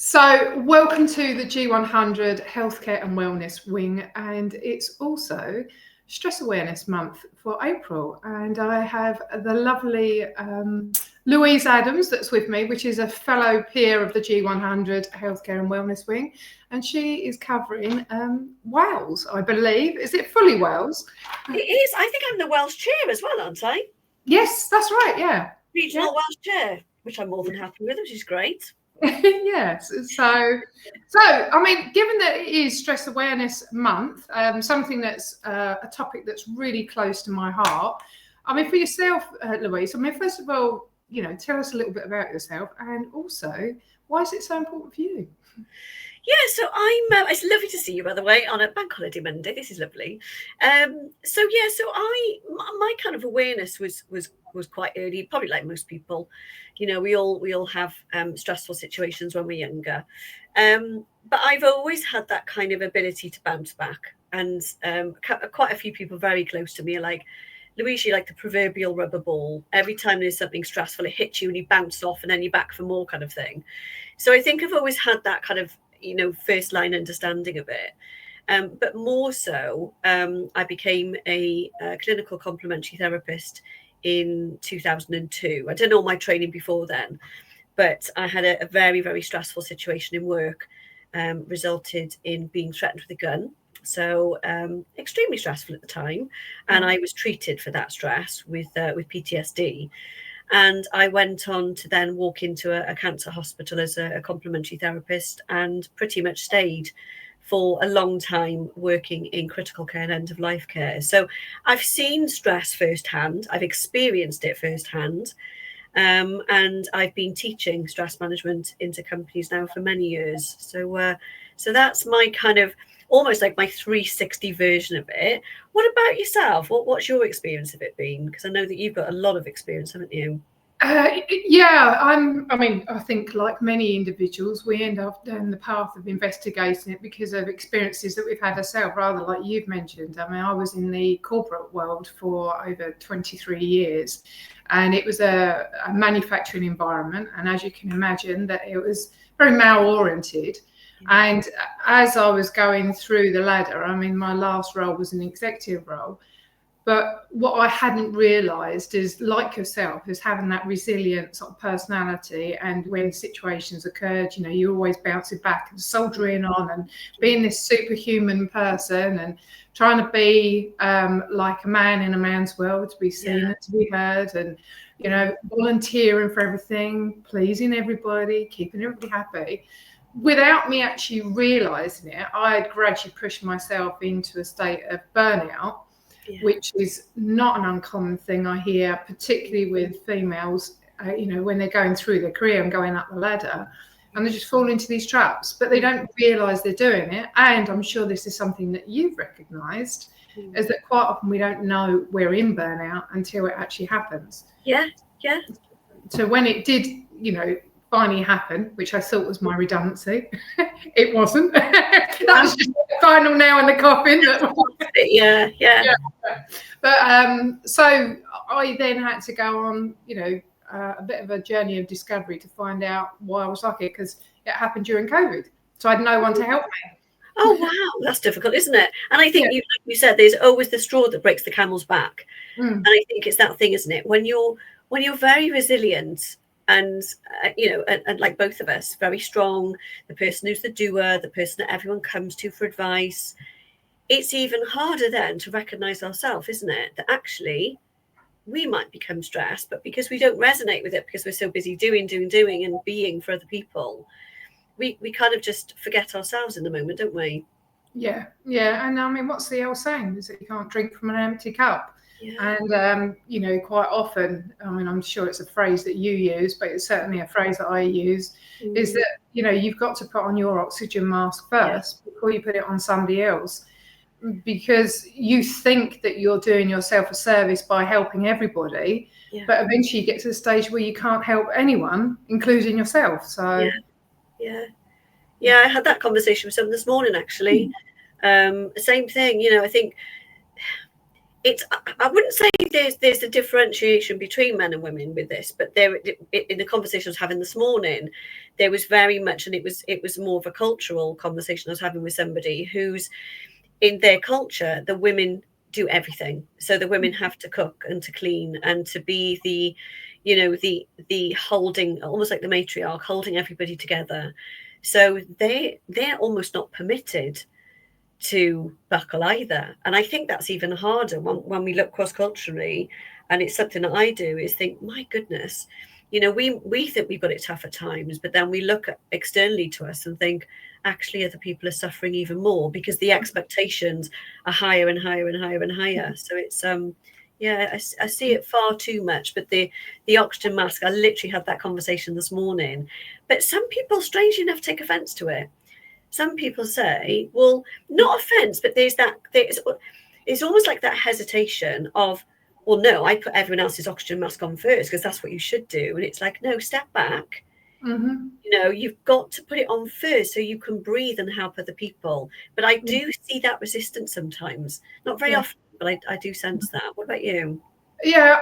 So, welcome to the G100 Healthcare and Wellness Wing, and it's also Stress Awareness Month for April. And I have the lovely Louise Adams that's with me, which is a fellow peer of the G100 Healthcare and Wellness Wing, and she is covering Wales, I believe. Is it fully Wales? It is. I think I'm the Welsh chair as well, aren't I? Yes, that's right. Yeah, Regional Welsh chair, which I'm more than happy with, which is great. Yes. So, I mean, given that it is Stress Awareness Month, something that's a topic that's really close to my heart. I mean, for yourself, Louise, I mean, first of all, tell us a little bit about yourself, and also, why is it so important for you? Yeah, so it's lovely to see you, by the way, on a bank holiday Monday. This is lovely. So my kind of awareness was quite early, probably like most people. We all have stressful situations when we're younger, but I've always had that kind of ability to bounce back. And quite a few people very close to me are like, Louise, you're like the proverbial rubber ball. Every time there's something stressful, it hits you and you bounce off, and then you're back for more, kind of thing. So I think I've always had that kind of first line understanding of it. But more so, I became a clinical complementary therapist in 2002. I did all my training before then, but I had a very, very stressful situation in work, resulted in being threatened with a gun. So extremely stressful at the time. And I was treated for that stress with PTSD. And I went on to then walk into a cancer hospital as a complementary therapist, and pretty much stayed for a long time working in critical care and end of life care. So I've seen stress firsthand. I've experienced it firsthand. And I've been teaching stress management into companies now for many years. So that's my kind of almost like my 360 version of it. What about yourself? What's your experience of it been? Because I know that you've got a lot of experience, haven't you? I think like many individuals, we end up down the path of investigating it because of experiences that we've had ourselves, rather like you've mentioned. I mean, I was in the corporate world for over 23 years, and it was a manufacturing environment. And as you can imagine, that it was very male-oriented. And as I was going through the ladder, I mean, my last role was an executive role. But what I hadn't realised is, like yourself, is having that resilient sort of personality. And when situations occurred, you're always bouncing back and soldiering on and being this superhuman person and trying to be like a man in a man's world, to be seen and to be heard, and, volunteering for everything, pleasing everybody, keeping everybody happy. Without me actually realising it, I had gradually pushed myself into a state of burnout. Yeah. Which is not an uncommon thing I hear, particularly with females, when they're going through their career and going up the ladder, and they just fall into these traps, but they don't realise they're doing it. And I'm sure this is something that you've recognised, is that quite often we don't know we're in burnout until it actually happens. Yeah. So when it did, finally happen, which I thought was my redundancy, it wasn't. That was just the final nail in the coffin. Yeah. But so I then had to go on, a bit of a journey of discovery to find out why I was like it, because it happened during COVID. So I had no one to help me. Oh, wow. That's difficult, isn't it? And I think, like you said, there's always the straw that breaks the camel's back. And I think it's that thing, isn't it? When you're very resilient, and and like both of us, very strong, the person who's the doer, the person that everyone comes to for advice, it's even harder then to recognize ourselves, isn't it? That actually we might become stressed, but because we don't resonate with it, because we're so busy doing and being for other people, we kind of just forget ourselves in the moment, don't we? Yeah. And I mean, what's the old saying? Is that you can't drink from an empty cup. Yeah. And, quite often, I mean, I'm sure it's a phrase that you use, but it's certainly a phrase that I use, is that, you've got to put on your oxygen mask first before you put it on somebody else, because you think that you're doing yourself a service by helping everybody, but eventually you get to the stage where you can't help anyone, including yourself. So, I had that conversation with someone this morning, actually. Same thing, I think I wouldn't say there's a differentiation between men and women with this, but there in the conversation I was having this morning, there was very much, and it was more of a cultural conversation I was having with somebody who's in their culture, the women do everything. So the women have to cook and to clean and to be the, the holding, almost like the matriarch, holding everybody together. So they're almost not permitted to buckle either. And I think that's even harder when we look cross-culturally. And it's something that I do is think, my goodness, we think we've got it tough at times, but then we look externally to us and think, actually other people are suffering even more because the expectations are higher and higher and higher and higher. So it's I see it far too much. But the oxygen mask, I literally had that conversation this morning. But some people, strangely enough, take offense to it. Some people say, well, not offense, but there's it's almost like that hesitation of, well, no, I put everyone else's oxygen mask on first because that's what you should do. And it's like, no, step back. Mm-hmm. You've got to put it on first so you can breathe and help other people. But I do see that resistance sometimes, not very often, but I do sense that. What about you? Yeah,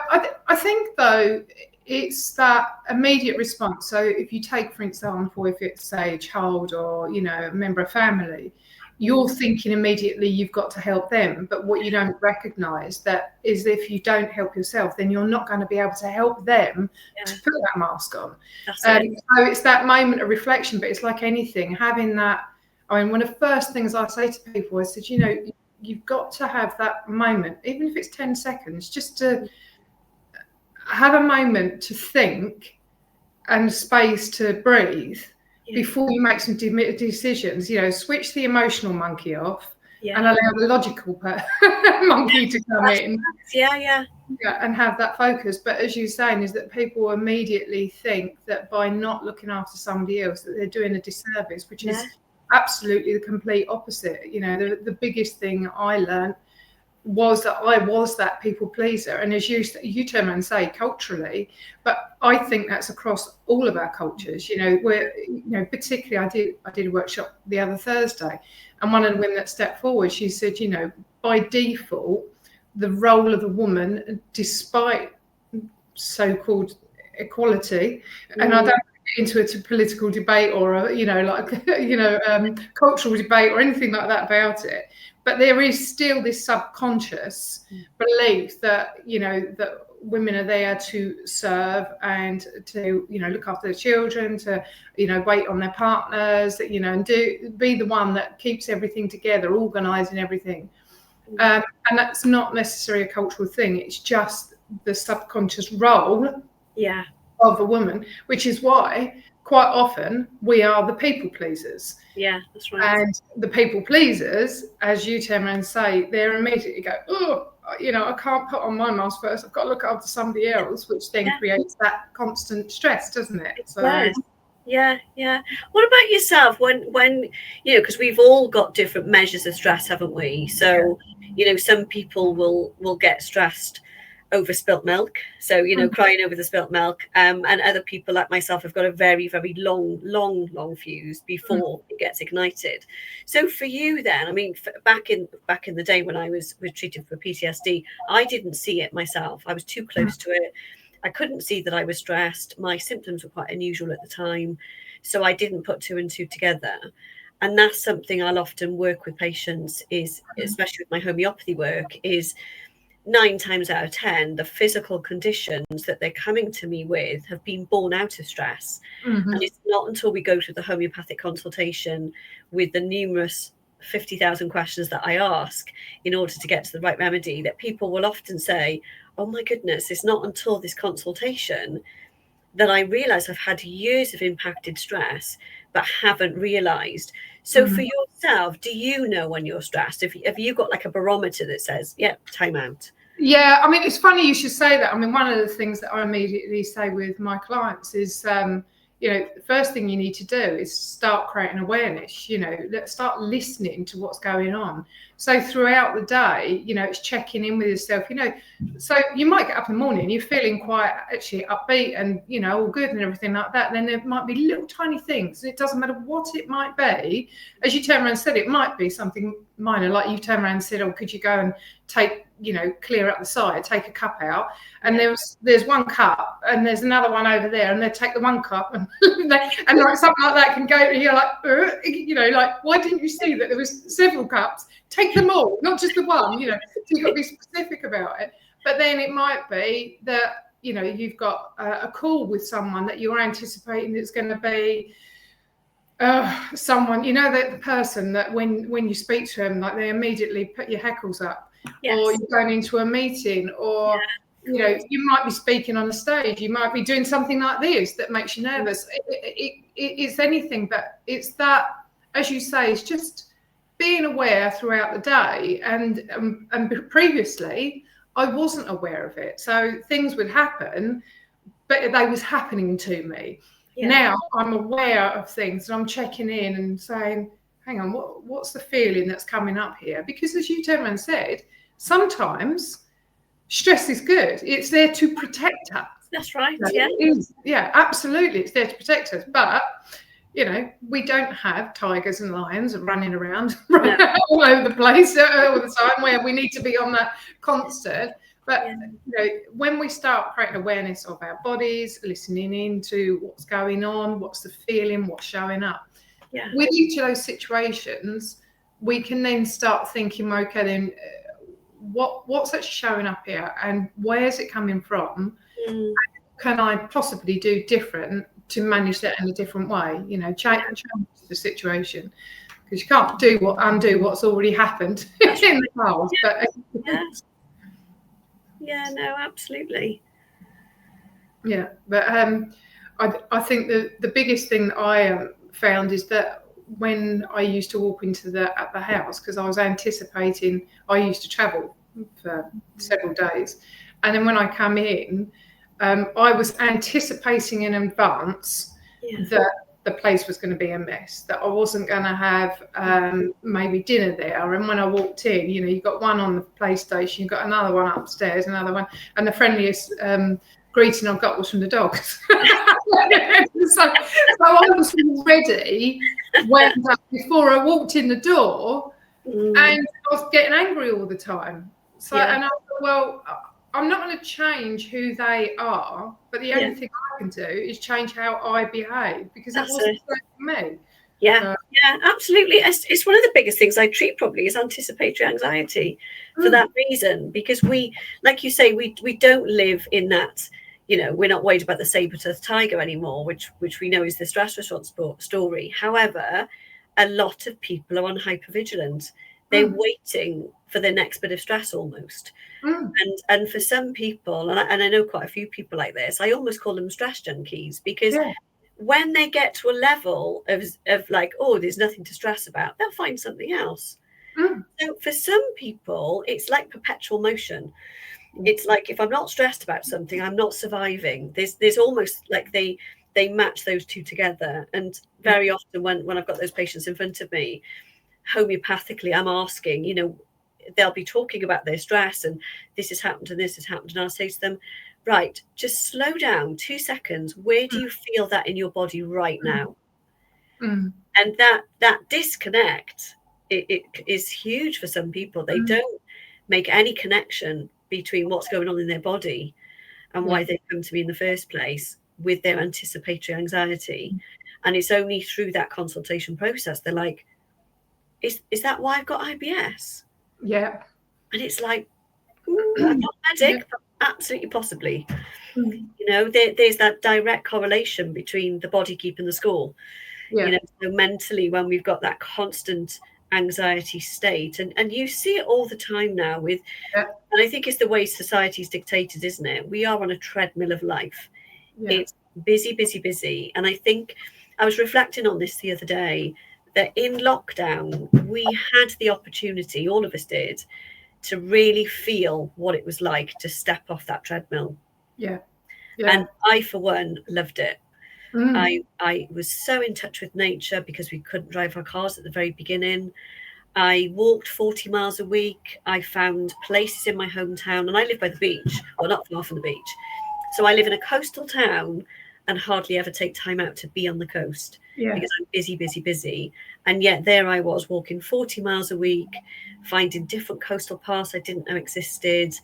I think though it's that immediate response. So if you take, for example, if it's say a child or a member of family, you're thinking immediately you've got to help them. But what you don't recognise that is if you don't help yourself, then you're not going to be able to help them to put that mask on. So it's that moment of reflection. But it's like anything, having that. I mean, one of the first things I say to people, I said, you've got to have that moment, even if it's 10 seconds, just to have a moment to think and space to breathe before you make some decisions. Switch the emotional monkey off and allow the logical monkey to come in. Yeah, and have that focus. But as you're saying, is that people immediately think that by not looking after somebody else that they're doing a disservice, which is absolutely the complete opposite. The biggest thing I learned was that I was that people pleaser, and as you turn around and say, culturally, but I think that's across all of our cultures. Where particularly I did a workshop the other Thursday, and one of the women that stepped forward, she said, by default, the role of a woman, despite so-called equality, and I don't into a political debate or cultural debate or anything like that about it, but there is still this subconscious belief that that women are there to serve and to look after their children, to wait on their partners, and be the one that keeps everything together, organising everything, and that's not necessarily a cultural thing. It's just the subconscious role of a woman, which is why quite often we are the people pleasers. Yeah, that's right. And the people pleasers, as you turn around and say, they're immediately go, oh, I can't put on my mask first. I've got to look after somebody else, which then creates that constant stress, doesn't it? So. Yeah. What about yourself? When because we've all got different measures of stress, haven't we? So some people will get stressed over spilt milk, so crying over the spilt milk, and other people like myself have got a very, very long fuse before it gets ignited. So for you then, I mean, back in the day when I was treated for PTSD, I didn't see it myself. I was too close to it. I couldn't see that I was stressed. My symptoms were quite unusual at the time, so I didn't put two and two together. And that's something I'll often work with patients, is especially with my homeopathy work, is 9 times out of 10, the physical conditions that they're coming to me with have been born out of stress. And it's not until we go to the homeopathic consultation with the numerous 50,000 questions that I ask in order to get to the right remedy that people will often say, oh my goodness, it's not until this consultation that I realize I've had years of impacted stress but haven't realized. So for yourself, do you know when you're stressed? Have you got like a barometer that says, time out? Yeah, I mean, it's funny you should say that. I mean, one of the things that I immediately say with my clients is, the first thing you need to do is start creating awareness. Let's start listening to what's going on. So throughout the day, it's checking in with yourself. So you might get up in the morning, you're feeling quite actually upbeat and all good and everything like that. Then there might be little tiny things. It doesn't matter what it might be. As you turn around and said, it might be something minor, like you turn around and said, oh, could you go and take clear up the side, take a cup out, and there's one cup and there's another one over there, and they take the one cup and and like something like that can go, and you're like, like, why didn't you see that there was several cups? Take them all, not just the one. So you've got to be specific about it. But then it might be that you've got a call with someone that you're anticipating it's going to be someone, the person that when you speak to them, like, they immediately put your hackles up. Yes. Or you're going into a meeting, or you might be speaking on the stage, you might be doing something like this that makes you nervous. It's anything, but it's that, as you say, it's just being aware throughout the day. And previously I wasn't aware of it, so things would happen, but they was happening to me. Now I'm aware of things, and I'm checking in and saying, hang on, what's the feeling that's coming up here? Because as you turned around and said, sometimes stress is good. It's there to protect us. That's right. Yeah, absolutely. It's there to protect us. But, we don't have tigers and lions running around all over the place all the time, where we need to be on that constant. But when we start creating awareness of our bodies, listening into what's going on, what's the feeling, what's showing up, with each of those situations, we can then start thinking, okay, then what's actually showing up here, and where's it coming from? Can I possibly do different to manage that in a different way? Change the situation, because you can't undo what's already happened in the past. But no, absolutely. Yeah, but I think the biggest thing that I found is that when I used to walk into the house, because I was anticipating, I used to travel for several days, and then when I come in, I was anticipating in advance that the place was going to be a mess, that I wasn't going to have maybe dinner there. And when I walked in, you've got one on the PlayStation, you've got another one upstairs, another one, and the friendliest greeting I got was from the dogs. so I was ready before I walked in the door, and I was getting angry all the time. And I thought, well, I'm not going to change who they are, but the only thing I can do is change how I behave, because that wasn't for me. Yeah, absolutely. It's one of the biggest things I treat probably is anticipatory anxiety for that reason, because we, like you say, we don't live in that, we're not worried about the saber-toothed tiger anymore, which we know is the stress response story. However, a lot of people are on hypervigilant. They're waiting for the next bit of stress almost. And for some people, and I know quite a few people like this, I almost call them stress junkies, because when they get to a level of like, oh, there's nothing to stress about, they'll find something else. So for some people, it's like perpetual motion. It's like, if I'm not stressed about something, I'm not surviving. There's almost like they match those two together. And very often when I've got those patients in front of me, homeopathically, I'm asking, they'll be talking about their stress and this has happened and this has happened. And I'll say to them, right, just slow down 2 seconds. Where do you feel that in your body right now? And that disconnect, it is huge for some people. They don't make any connection between what's going on in their body and why they come to me in the first place with their anticipatory anxiety. And it's only through that consultation process they're like, is that why I've got IBS? Yeah. And it's like, I'm not medic, but absolutely possibly. There's that direct correlation between the body keeping the score. So mentally, when we've got that constant anxiety state, and you see it all the time now with, and I think it's the way society's dictated, isn't it? We are on a treadmill of life. It's busy, busy, busy. And I think I was reflecting on this the other day, that in lockdown, we had the opportunity, all of us did, to really feel what it was like to step off that treadmill. And I, for one, loved it. I was so in touch with nature because we couldn't drive our cars at the very beginning. I walked 40 miles a week. I found places in my hometown, and I live by the beach, well, not far from the beach. So I live in a coastal town, and hardly ever take time out to be on the coast Yeah. because I'm busy. And yet there I was walking 40 miles a week, finding different coastal paths I didn't know existed.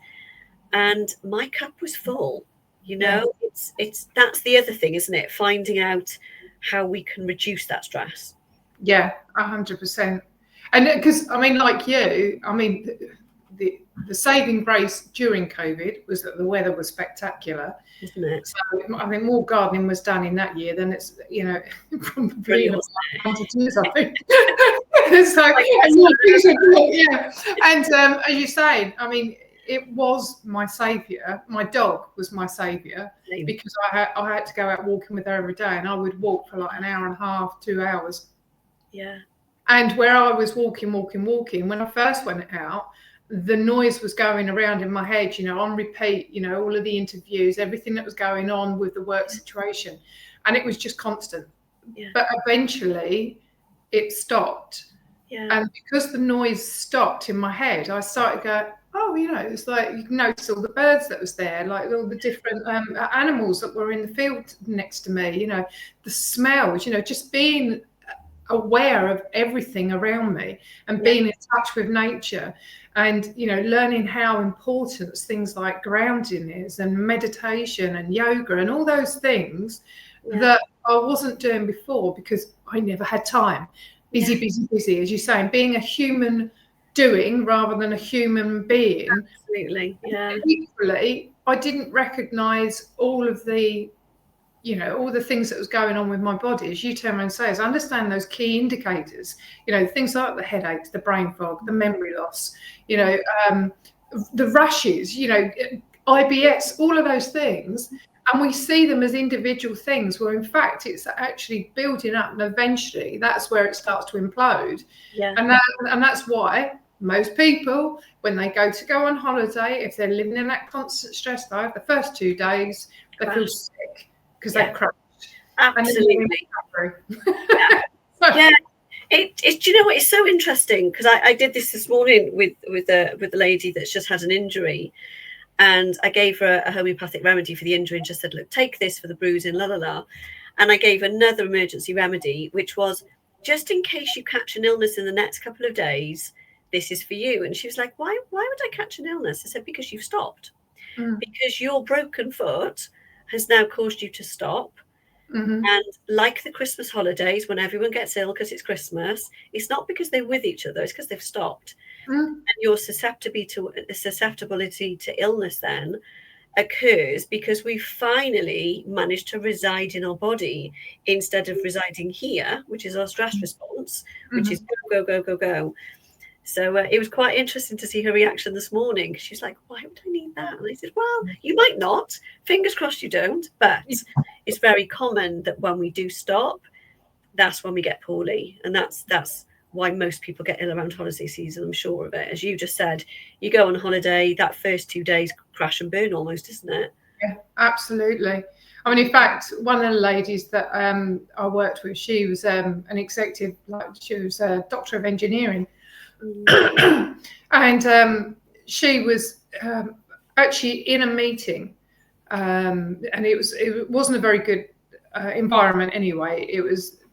And my cup was full. You know, it's that's the other thing, isn't it? Finding out how we can reduce that stress. Yeah, 100%. And because, I mean, like you, I mean, the saving grace during COVID was that the weather was spectacular. Isn't it? So I think more gardening was done in that year than it's, you know, probably in the last 100 years, I think. And as you say, I mean, it was my saviour. My dog was my saviour because I had to go out walking with her every day, and I would walk for like an hour and a half, 2 hours. Yeah. And where I was walking, when I first went out, the noise was going around in my head, you know, on repeat, you know, all of the interviews, everything that was going on with the work situation. And it was just constant. Yeah. But eventually it stopped. Yeah. And because the noise stopped in my head, I started going, oh, you know, it's like you can notice all the birds that was there, like all the different animals that were in the field next to me, you know, the smells, you know, just being aware of everything around me and being in touch with nature, and, you know, learning how important things like grounding is, and meditation and yoga and all those things that I wasn't doing before because I never had time. Busy, as you say, and being a human doing rather than a human being. Absolutely. Yeah. Equally, I didn't recognize all of the, you know, all the things that was going on with my body. As you turn around and say, is understand those key indicators, you know, things like the headaches, the brain fog, the memory loss, you know, the rushes, you know, IBS, all of those things. And we see them as individual things where in fact it's actually building up, and eventually that's where it starts to implode. Yeah. And that's why most people, when they go on holiday, if they're living in that constant stress life, the first 2 days they feel sick because they've crashed. Absolutely. It's do you know what? It's so interesting because I did this morning with the lady that's just had an injury, and I gave her a homeopathic remedy for the injury and just said, look, take this for the bruising, and I gave another emergency remedy, which was just in case you catch an illness in the next couple of days, this is for you. And she was like, why would I catch an illness? I said, because you've stopped. Because your broken foot has now caused you to stop. And like the Christmas holidays, when everyone gets ill because it's Christmas, it's not because they're with each other, it's because they've stopped. And your susceptibility to illness then occurs because we finally managed to reside in our body instead of residing here, which is our stress response, which is go. So it was quite interesting to see her reaction this morning. She's like, why would I need that? And I said, well, you might not. Fingers crossed you don't. But it's very common that when we do stop, that's when we get poorly. And that's why most people get ill around holiday season, I'm sure of it. As you just said, you go on holiday, that first 2 days crash and burn almost, isn't it? Yeah, absolutely. I mean, in fact, one of the ladies that I worked with, she was an executive, like she was a doctor of engineering. And she was actually in a meeting, and it wasn't a very good environment anyway.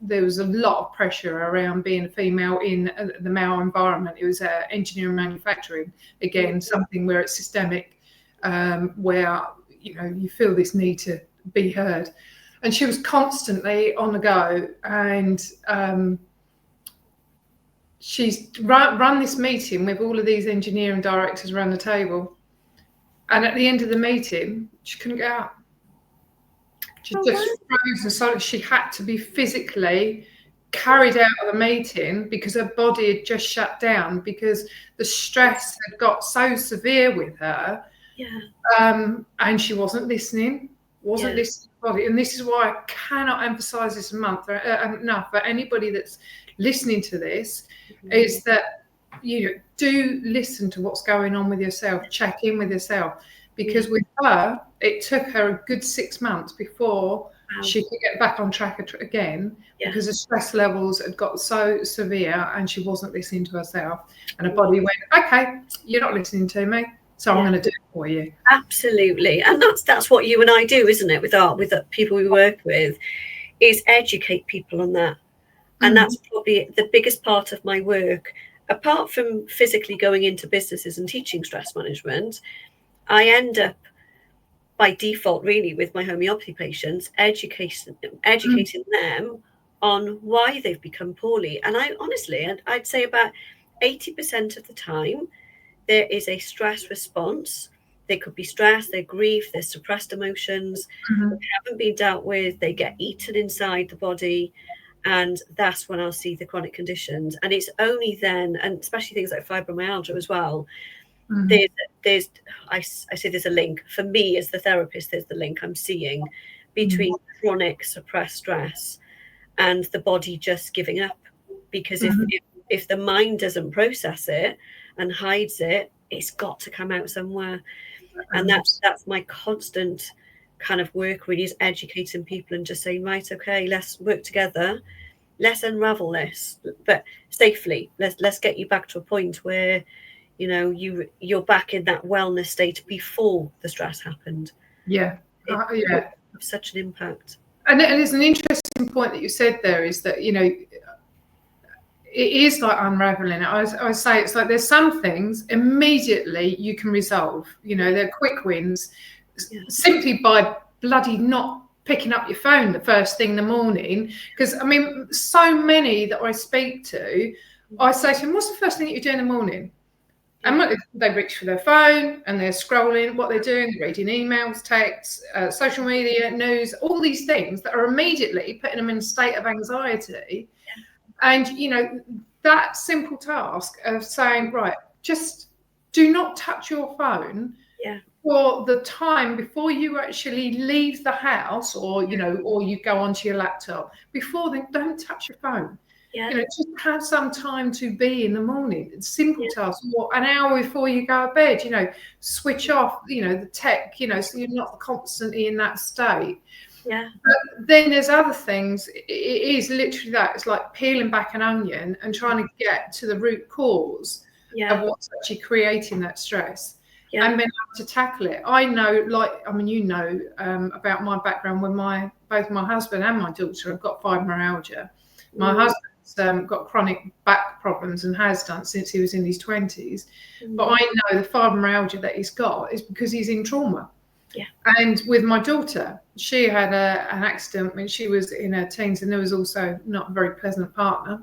There was a lot of pressure around being a female in the male environment. It was engineering manufacturing, again, something where it's systemic, where, you know, you feel this need to be heard. And she was constantly on the go, and she's run this meeting with all of these engineering directors around the table, and at the end of the meeting she couldn't get out. She just froze, and so she had to be physically carried out of the meeting because her body had just shut down because the stress had got so severe with her. And she wasn't listening to the body. And this is why I cannot emphasize this enough for anybody that's listening to this, is that, you know, do listen to what's going on with yourself, check in with yourself, because with her, it took her a good 6 months before she could get back on track again, because the stress levels had got so severe and she wasn't listening to herself, and her body went, okay, you're not listening to me, So I'm going to do it for you. Absolutely. And that's what you and I do, isn't it? With the people we work with, is educate people on that. And that's probably the biggest part of my work. Apart from physically going into businesses and teaching stress management, I end up by default, really, with my homeopathy patients, educating them on why they've become poorly. And I'd say about 80% of the time, there is a stress response. They could be stress, they're grief, they're suppressed emotions, they haven't been dealt with, they get eaten inside the body. And that's when I'll see the chronic conditions. And it's only then, and especially things like fibromyalgia as well, I say there's a link. For me as the therapist, there's the link I'm seeing between chronic suppressed stress and the body just giving up. Because if the mind doesn't process it and hides it, it's got to come out somewhere. And that's my constant kind of work, really, is educating people and just saying, right, okay, let's work together, let's unravel this, but safely. Let's get you back to a point where, you know, you're back in that wellness state before the stress happened. It such an impact. And it's an interesting point that you said there, is that, you know, it is like unraveling. I say it's like there's some things immediately you can resolve. You know, they're quick wins simply by bloody not picking up your phone the first thing in the morning. Because, I mean, so many that I speak to, I say to them, what's the first thing that you do in the morning? And they reach for their phone and they're scrolling. What they're doing, they're reading emails, texts, social media, news, all these things that are immediately putting them in a state of anxiety. And, you know, that simple task of saying, right, just do not touch your phone for the time before you actually leave the house, or, you know, or you go onto your laptop. Before then, don't touch your phone. You know, just have some time to be in the morning. It's simple tasks. Or an hour before you go to bed, you know, switch off, you know, the tech, you know, so you're not constantly in that state. But then there's other things. It is literally that. It's like peeling back an onion and trying to get to the root cause of what's actually creating that stress. And being able to tackle it. I know, like, I mean, you know, about my background when both my husband and my daughter have got fibromyalgia. My husband's got chronic back problems and has done since he was in his 20s. But I know the fibromyalgia that he's got is because he's in trauma. And with my daughter, she had an accident when she was in her teens, and there was also not a very pleasant partner.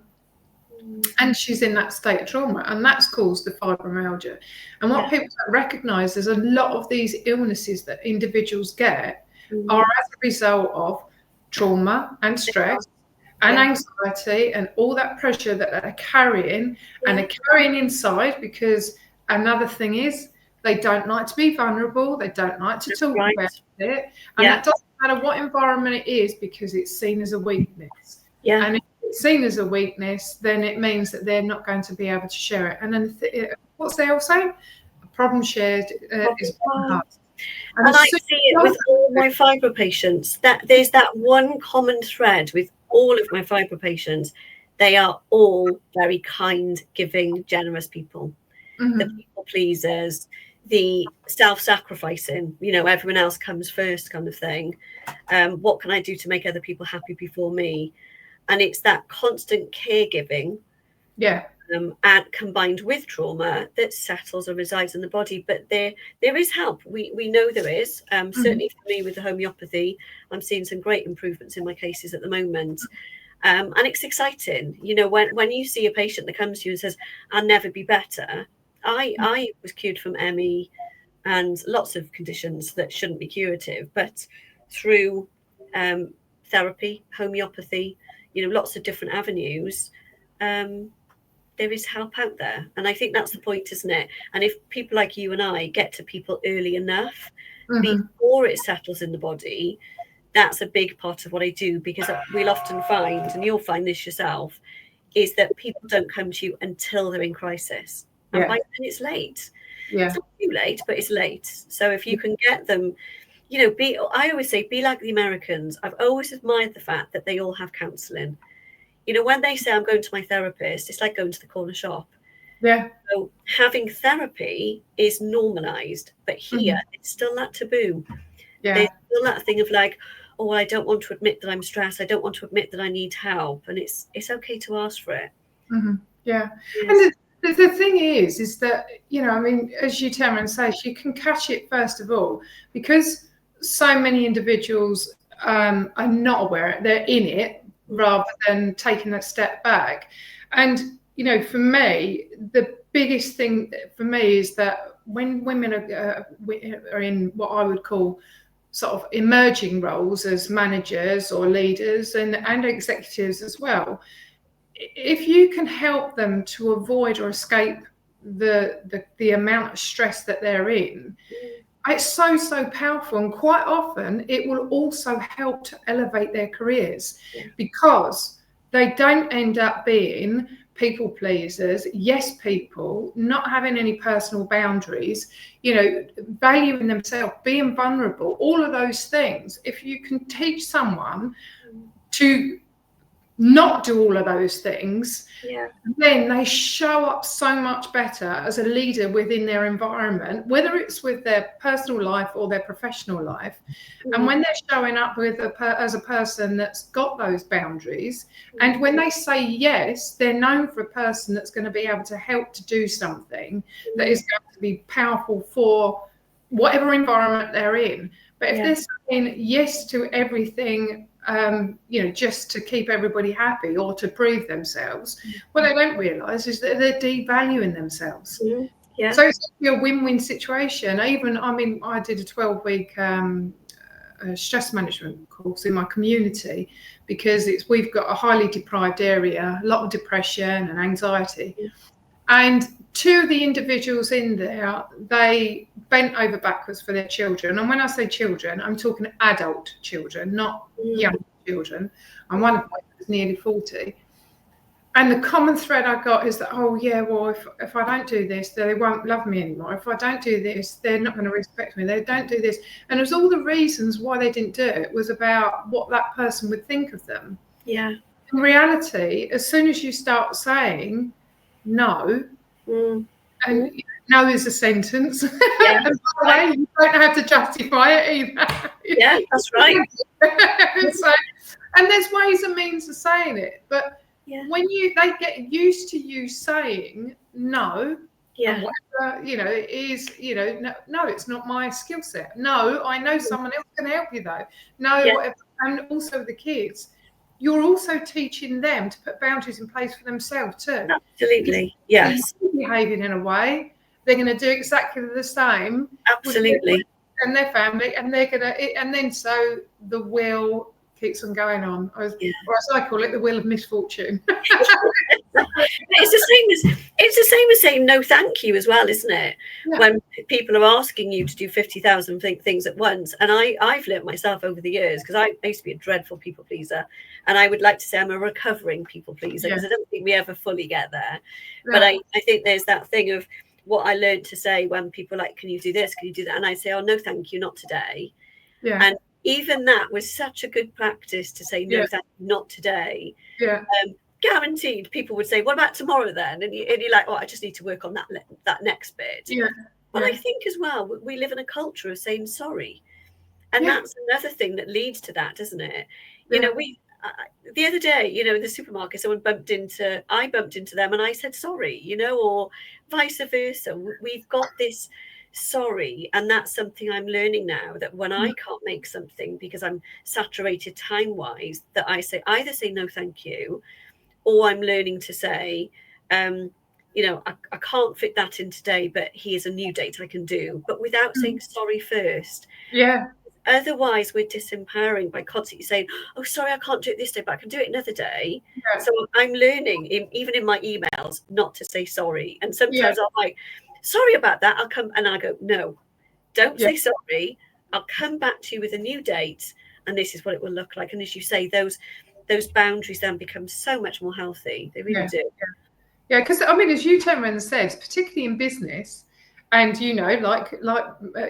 And she's in that state of trauma, and that's caused the fibromyalgia. And what people don't recognise is a lot of these illnesses that individuals get are as a result of trauma and stress and anxiety and all that pressure that they're carrying and they're carrying inside. Because another thing is, they don't like to be vulnerable. They don't like to talk about it. And that doesn't matter what environment it is, because it's seen as a weakness. And if it's seen as a weakness, then it means that they're not going to be able to share it. And then what's they all saying? A problem shared is a problem halved. And I see it with all my fibro patients, that there's that one common thread with all of my fibro patients. They are all very kind, giving, generous people. The people pleasers, the self-sacrificing, you know, everyone else comes first kind of thing. What can I do to make other people happy before me? And it's that constant caregiving, and combined with trauma, that settles and resides in the body. But there is help. We know there is. Certainly for me with the homeopathy, I'm seeing some great improvements in my cases at the moment. And it's exciting, you know, when you see a patient that comes to you and says, "I'll never be better." I was cured from ME and lots of conditions that shouldn't be curative, but through therapy, homeopathy, you know, lots of different avenues, there is help out there. And I think that's the point, isn't it? And if people like you and I get to people early enough, before it settles in the body, that's a big part of what I do. Because we'll often find, and you'll find this yourself, is that people don't come to you until they're in crisis. And by then it's late. It's not too late, but it's late. So if you can get them, you know, I always say, be like the Americans. I've always admired the fact that they all have counselling. You know, when they say I'm going to my therapist, it's like going to the corner shop. Yeah. So having therapy is normalized, but here it's still that taboo. Yeah. There's still that thing of like, oh, I don't want to admit that I'm stressed. I don't want to admit that I need help, and it's okay to ask for it. Yeah. Yes. And the thing is that, you know, I mean, as you turn and say, you can catch it first of all, because so many individuals are not aware, they're in it rather than taking that step back. And, you know, for me, the biggest thing for me is that when women are in what I would call sort of emerging roles as managers or leaders and executives as well, if you can help them to avoid or escape the amount of stress that they're in, it's so powerful. And quite often it will also help to elevate their careers, because they don't end up being people pleasers, yes people, not having any personal boundaries, you know, valuing themselves, being vulnerable, all of those things. If you can teach someone to not do all of those things, then they show up so much better as a leader within their environment, whether it's with their personal life or their professional life. And when they're showing up with as a person that's got those boundaries, and when they say yes, they're known for a person that's going to be able to help to do something that is going to be powerful for whatever environment they're in. But if they're saying yes to everything, you know, just to keep everybody happy or to prove themselves, what they don't realise is that they're devaluing themselves. Yeah. So it's a win-win situation. Even, I mean, I did a 12-week stress management course in my community, because we've got a highly deprived area, a lot of depression and anxiety. And two of the individuals in there, they bent over backwards for their children. And when I say children, I'm talking adult children, not young children. And one of them was nearly 40. And the common thread I got is that, oh yeah, well, if I don't do this, they won't love me anymore. If I don't do this, they're not going to respect me. They don't do this. And it was all the reasons why they didn't do it was about what that person would think of them. Yeah. In reality, as soon as you start saying no, and no is a sentence. Yeah. And by the way, you don't have to justify it either. Yeah, that's right. So, and there's ways and means of saying it, but when they get used to you saying no, and whatever, you know, it is, you know, no, it's not my skill set. No, I know someone else can help you though. No, whatever. And also the kids, you're also teaching them to put boundaries in place for themselves too. Absolutely. Yes. If they're behaving in a way, they're going to do exactly the same. Absolutely. And their family, and they're going to, and then so the wheel keeps on going on, or as I call it, the wheel of misfortune. It's the same as saying no thank you as well, isn't it? When people are asking you to do 50,000 things at once. And I've learnt myself over the years, because I used to be a dreadful people pleaser, and I would like to say I'm a recovering people pleaser, because I don't think we ever fully get there. But I think there's that thing of what I learned to say when people are like, can you do this, can you do that, and I say, oh no thank you, not today. And even that was such a good practice to say no thank you, not today. Guaranteed people would say, what about tomorrow then? And you're like, oh, I just need to work on that next bit. But I think as well, we live in a culture of saying sorry, and that's another thing that leads to that, doesn't it? You know, the other day, you know, in the supermarket, I bumped into them and I said sorry, you know, or vice versa. We've got this sorry, and that's something I'm learning now, that when I can't make something because I'm saturated time wise, that I either say no thank you, or I'm learning to say, you know, I can't fit that in today, but here's a new date I can do, but without saying sorry first. Otherwise we're disempowering by constantly saying, oh sorry, I can't do it this day, but I can do it another day. So I'm learning, even in my emails, not to say sorry. And sometimes I'm like, sorry about that, I'll come, and I go, no, don't say sorry, I'll come back to you with a new date, and this is what it will look like. And as you say, those boundaries then become so much more healthy. They really do. Because I mean, as you turn around and said, particularly in business, and you know, like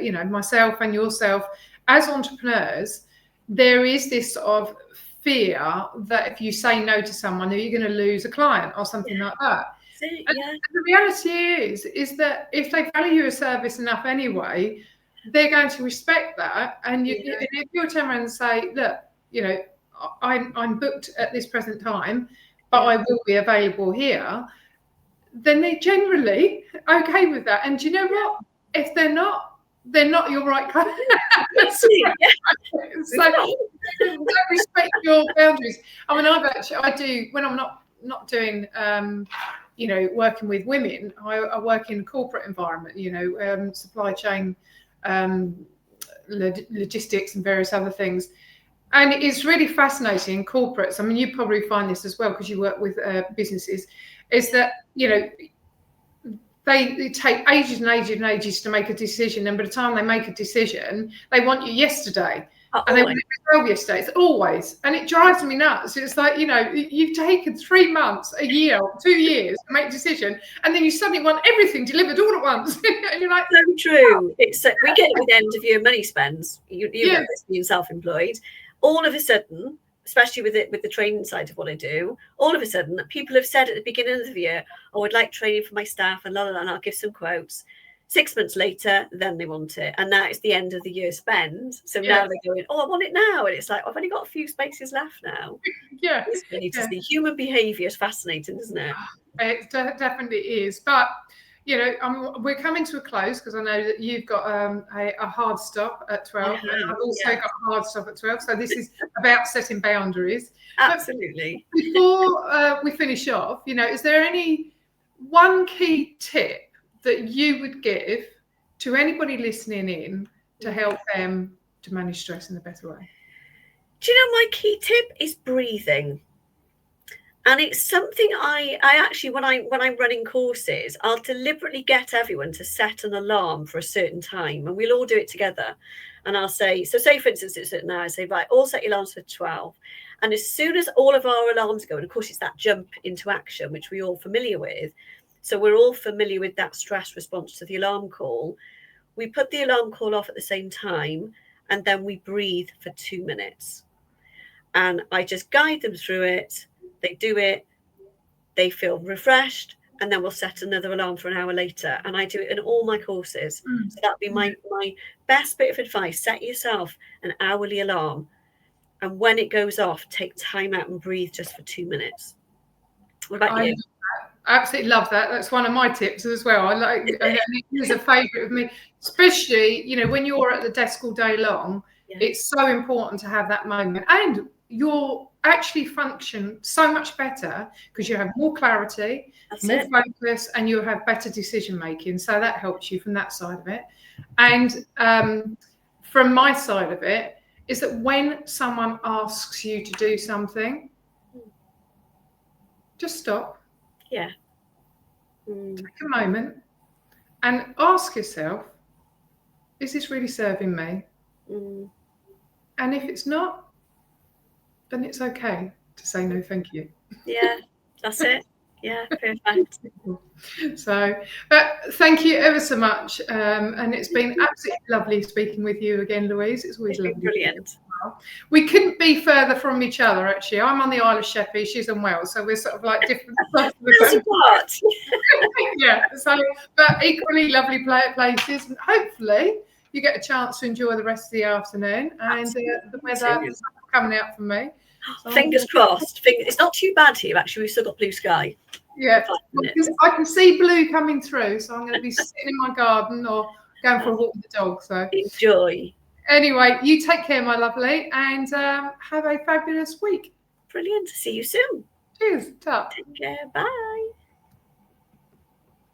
you know, myself and yourself as entrepreneurs, there is this sort of fear that if you say no to someone, that you're going to lose a client or something like that. And the reality is that if they value your service enough anyway, they're going to respect that. And if you turn around and say, look, I'm booked at this present time, but I will be available here, then they're generally okay with that. And do you know what? If they're not your right kind. So respect your boundaries. I mean, I do when I'm not doing working with women. I work in a corporate environment, supply chain, logistics and various other things. And it's really fascinating, corporates. I mean, you probably find this as well because you work with businesses, is that, they take ages and ages and ages to make a decision. And by the time they make a decision, they want you yesterday. And they want it resolved yesterday. It's always. And it drives me nuts. It's like, you've taken 3 months, a year, 2 years to make a decision. And then you suddenly want everything delivered all at once. And you're like, so true. It's we get it with end of year money spends. You know this being self-employed. All of a sudden, especially with the training side of what I do, all of a sudden people have said at the beginning of the year, oh, I'd like training for my staff and and I'll give some quotes. 6 months later, then they want it. And now it's the end of the year spend. So now they're going, oh, I want it now. And it's like, I've only got a few spaces left now. Yeah. It's really to see. Human behaviour is fascinating, isn't it? It definitely is. But, we're coming to a close because I know that you've got a hard stop at 12. And I've also got a hard stop at 12. So this is about setting boundaries. Absolutely. But before we finish off, is there any one key tip that you would give to anybody listening in to help them to manage stress in a better way? Do you know, my key tip is breathing. And it's something I actually, when I'm running courses, I'll deliberately get everyone to set an alarm for a certain time, and we'll all do it together. And I'll say, say for instance, it's at now, I say, right, all set your alarms for 12. And as soon as all of our alarms go, and of course it's that jump into action, which we're all familiar with. So we're all familiar with that stress response to the alarm call. We put the alarm call off at the same time, and then we breathe for 2 minutes. And I just guide them through it. They do it, they feel refreshed, and then we'll set another alarm for an hour later. And I do it in all my courses. So that'd be my best bit of advice. Set yourself an hourly alarm. And when it goes off, take time out and breathe just for 2 minutes. What about you? I absolutely love that. That's one of my tips as well. It is a favourite of me, especially, when you're at the desk all day long. It's so important to have that moment. And you'll actually function so much better because you have more clarity, more focus, and you'll have better decision making. So that helps you from that side of it. And from my side of it is that when someone asks you to do something, just stop. Yeah. Take a moment and ask yourself, is this really serving me? And if it's not, then it's okay to say no, thank you. Yeah, that's it. Yeah, perfect. So, but thank you ever so much. And it's been absolutely lovely speaking with you again, Louise. It's always lovely. Brilliant. We couldn't be further from each other, actually. I'm on the Isle of Sheppey, she's in Wales, so we're sort of like different sides of the apart. Yeah, so, but equally lovely places. And hopefully you get a chance to enjoy the rest of the afternoon. And the weather is coming out for me. So fingers crossed. It's not too bad here, actually. We've still got blue sky. Yeah, I can see blue coming through, so I'm going to be sitting in my garden or going for a walk with the dog. So enjoy. Anyway, you take care, my lovely, and have a fabulous week. Brilliant. See you soon. Cheers. Ta. Take care. Bye.